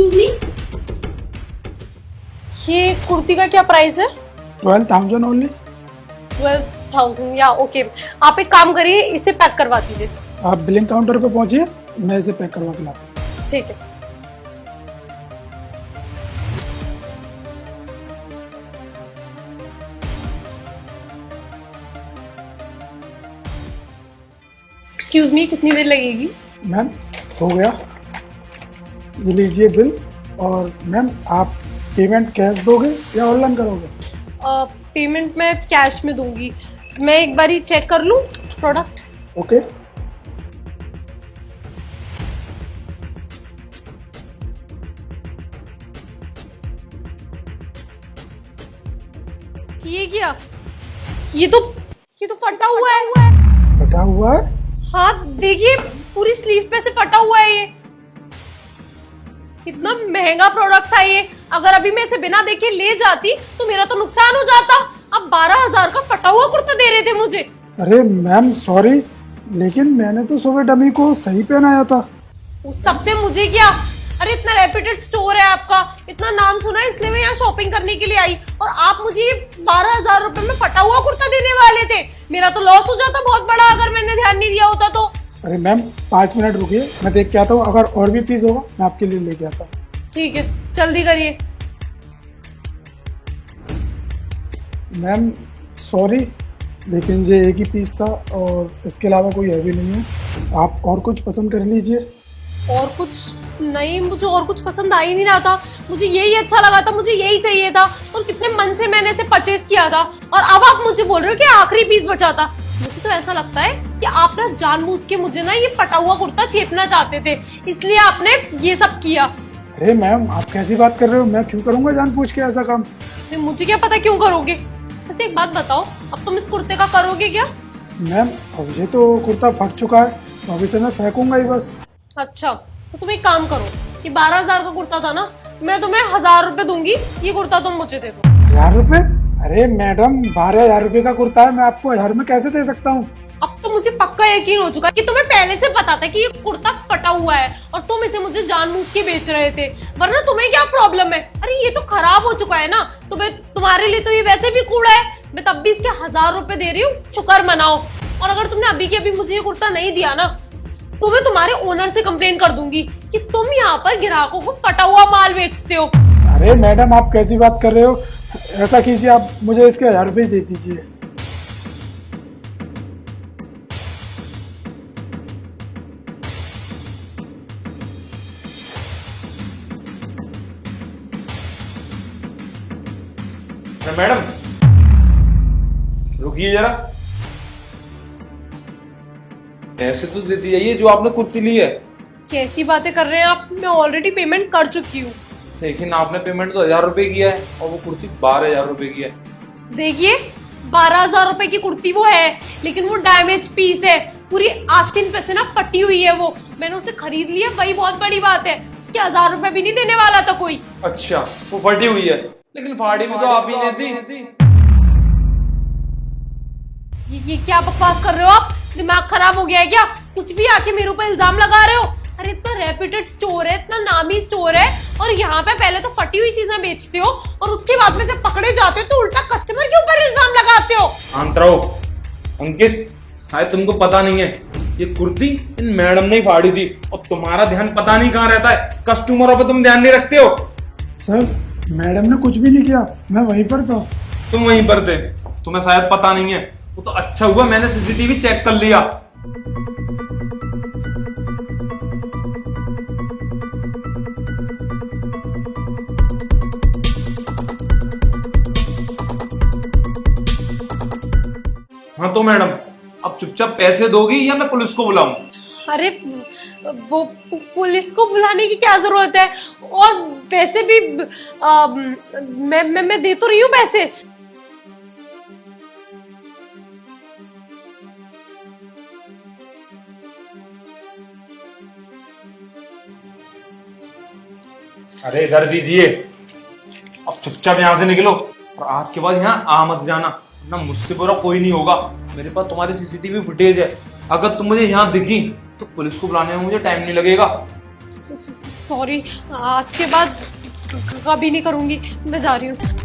Excuse me, ये कुर्ती का क्या प्राइस है? 12,000 ओनली। 12,000 या ओके। आप एक काम करिए, इसे पैक करवा दीजिए। आप बिलिंग काउंटर पे पहुंचिए, मैं इसे पैक करवा के लाता हूँ। ठीक है। एक्सक्यूज मी, कितनी देर लगेगी? मैम हो गया, ये लीजिए बिल। और मैम आप पेमेंट कैश दोगे या ऑनलाइन करोगे? पेमेंट मैं कैश में दूंगी। मैं एक बार ही चेक कर लूं प्रोडक्ट। ओके। ये क्या? ये तो फटा हुआ है। फटा हुआ है? हाँ देखिए, पूरी स्लीव पे से फटा हुआ है ये। इतना महंगा प्रोडक्ट था ये, अगर अभी मैं इसे बिना देखे ले जाती तो मेरा तो नुकसान हो जाता। अब 12,000 का फटा हुआ कुर्ता दे रहे थे मुझे। अरे मैम सॉरी, लेकिन मैंने तो सुबह डमी को सही पहनाया था। उस सबसे मुझे क्या? अरे इतना रेप्यूटेड स्टोर है आपका, इतना नाम सुना है, इसलिए मैं यहाँ शॉपिंग करने के लिए आई, और आप मुझे 12,000 रुपए में फटा हुआ कुर्ता देने वाले थे। मेरा तो लॉस हो जाता बहुत बड़ा अगर मैंने ध्यान नहीं दिया होता तो। अरे मैम 5 मिनट रुकिए, मैं देख के आता हूँ, अगर और भी पीस होगा मैं आपके लिए लेके आता हूँ। ठीक है, जल्दी करिए। मैम सॉरी, लेकिन ये एक ही पीस था और इसके अलावा कोई है भी नहीं है। आप और कुछ पसंद कर लीजिए। और कुछ नहीं, मुझे और कुछ पसंद आ ही नहीं रहा था। मुझे यही अच्छा लगा था, मुझे यही चाहिए था, और कितने मन से मैंने इसे परचेज किया था, और अब आप मुझे बोल रहे हो कि आखिरी पीस बचा था। मुझे तो ऐसा लगता है कि आप ना जानबूझ के मुझे ना ये फटा हुआ कुर्ता चेपना चाहते थे, इसलिए आपने ये सब किया। अरे मैम आप कैसी बात कर रहे हो, मैं क्यों करूंगा जानबूझ के ऐसा काम? मुझे क्या पता क्यों करोगे। वैसे एक बात बताओ, अब तुम इस कुर्ते का करोगे क्या? मैम अब ये तो कुर्ता फट चुका है, तो अभी से मैं फेंकूंगा ही बस। अच्छा, तो तुम एक काम करो, ये 12,000 का कुर्ता था ना, मैं तुम्हें 1,000 रुपए दूंगी, ये कुर्ता तुम मुझे दे दो। 1,000 रुपए? अरे मैडम 12,000 रुपए का कुर्ता है, मैं आपको 1,000 में कैसे दे सकता हूँ? अब तो मुझे पक्का यकीन हो चुका है कि तुम्हें पहले से पता था कि ये कुर्ता फटा हुआ है, और तुम इसे मुझे जानबूझ के बेच रहे थे, वरना तुम्हें क्या प्रॉब्लम है? अरे ये तो खराब हो चुका है ना, तुम्हारे लिए तो ये वैसे भी कूड़ा है। मैं तब भी इसके 1,000 रुपए दे रही हूँ, शुक्र मनाओ। और अगर तुमने अभी के अभी मुझे ये कुर्ता नहीं दिया ना, तो मैं तुम्हारे ओनर से कंप्लेन कर दूंगी कि तुम यहाँ पर ग्राहकों को फटा हुआ माल बेचते हो। अरे मैडम आप कैसी बात कर रहे हो? ऐसा कीजिए, आप मुझे इसके 1,000 रुपए दे दीजिए। मैडम रुकिए जरा, ऐसे तो देती जाइए जो आपने कुर्ती ली है। कैसी बातें कर रहे हैं आप? मैं ऑलरेडी पेमेंट कर चुकी हूँ। लेकिन आपने पेमेंट तो 1,000 रुपए किया है और वो कुर्ती 12,000 रुपए की है। देखिए, 12,000 रुपए की कुर्ती वो है, लेकिन वो डैमेज पीस है, पूरी आस्तीन पे से ना फटी हुई है वो। मैंने उसे खरीद लिया, वही बहुत बड़ी बात है। इसके 1,000 रुपए भी नहीं देने वाला था कोई। अच्छा, वो फटी हुई है, लेकिन फाड़ी भी तो आप ही ने दी। ये क्या बकवास कर रहे हो आप? दिमाग खराब हो गया है क्या? कुछ भी आके मेरे ऊपर इल्जाम लगा रहे हो? अरे इतना रेप्यूटेड स्टोर है, इतना नामी स्टोर है, और यहाँ पे पहले तो फटी हुई चीजें बेचते हो, और उसके बाद में जब पकड़े जाते हो तो उल्टा कस्टमर के ऊपर इल्जाम लगाते हो। शांत रहो अंकित, शायद तुमको पता नहीं है, ये कुर्ती इन मैडम ने ही फाड़ी थी, और तुम्हारा ध्यान पता नहीं कहाँ रहता है, कस्टमरों पर तुम ध्यान नहीं रखते हो। सर मैडम ने कुछ भी नहीं किया, मैं वहीं पर था। तुम वहीं पर थे, तुम्हें शायद पता नहीं है। वो तो अच्छा हुआ मैंने सीसीटीवी चेक कर लिया। हाँ तो मैडम, अब चुपचाप पैसे दोगी या मैं पुलिस को बुलाऊं? अरे वो पुलिस को बुलाने की क्या जरूरत है? और वैसे भी मैं दे तो रही हूँ पैसे। अरे इधर दीजिए, अब चुपचाप यहाँ से निकलो, और आज के बाद यहाँ आ मत जाना, ना मुझसे बुरा कोई नहीं होगा। मेरे पास तुम्हारी सीसीटीवी फुटेज है, अगर तुम मुझे यहाँ दिखी तो पुलिस को बुलाने में मुझे टाइम नहीं लगेगा। सॉरी, आज के बाद कभी नहीं करूंगी, मैं जा रही हूँ।